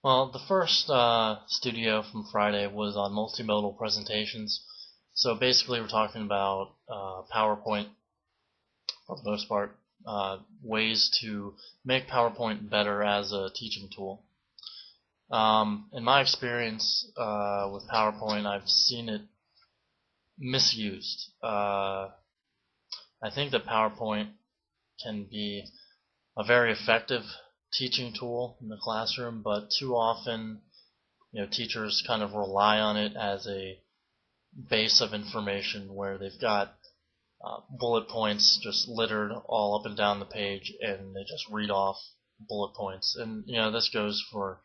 Well, the first studio from Friday was on multimodal presentations. So basically, we're talking about PowerPoint for the most part, ways to make PowerPoint better as a teaching tool. In my experience with PowerPoint, I've seen it misused. I think that PowerPoint can be a very effective teaching tool in the classroom, but too often, teachers kind of rely on it as a base of information where they've got bullet points just littered all up and down the page, and they just read off bullet points. And this goes for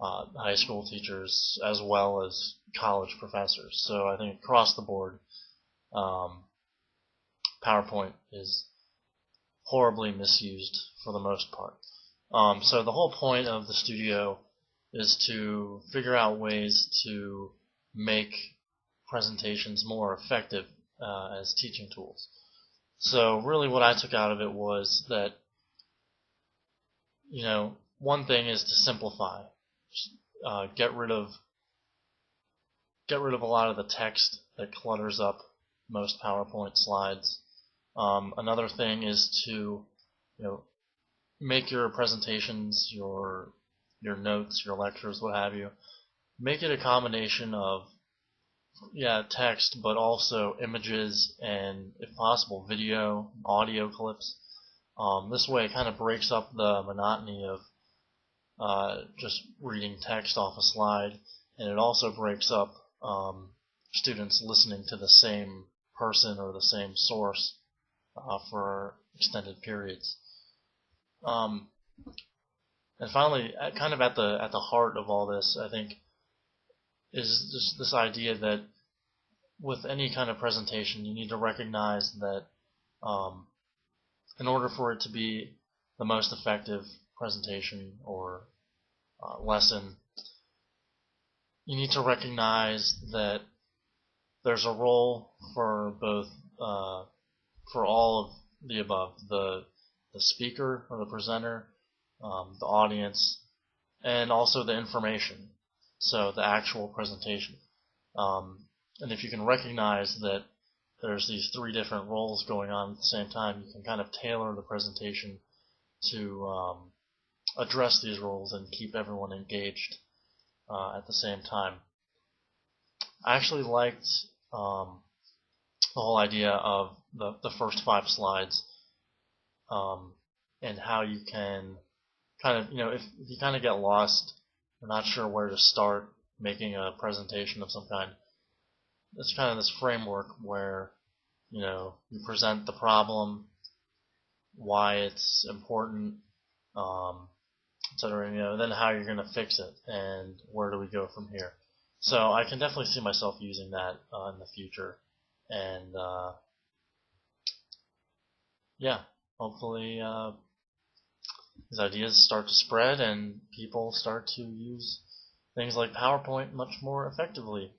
high school teachers as well as college professors. So I think across the board, PowerPoint is horribly misused for the most part. So the whole point of the studio is to figure out ways to make presentations more effective as teaching tools. So really what I took out of it was that, one thing is to simplify. Get rid of a lot of the text that clutters up most PowerPoint slides. Another thing is to, make your presentations, your notes, your lectures, what have you, make it a combination of text, but also images and, if possible, video, audio clips. This way it kind of breaks up the monotony of just reading text off a slide, and it also breaks up students listening to the same person or the same source for extended periods. And finally, kind of at the heart of all this, I think, is just this idea that with any kind of presentation, you need to recognize that in order for it to be the most effective presentation or lesson, you need to recognize that there's a role for both, for all of the above, the speaker or the presenter, the audience, and also the information, so the actual presentation. And if you can recognize that there's these three different roles going on at the same time, you can kind of tailor the presentation to address these roles and keep everyone engaged at the same time. I actually liked the whole idea of the first 5 slides, and how you can kind of, if you kind of get lost or not sure where to start making a presentation of some kind, it's kind of this framework where you present the problem, why it's important, etc. Then how you're going to fix it, and where do we go from here. So I can definitely see myself using that in the future, and hopefully these ideas start to spread and people start to use things like PowerPoint much more effectively.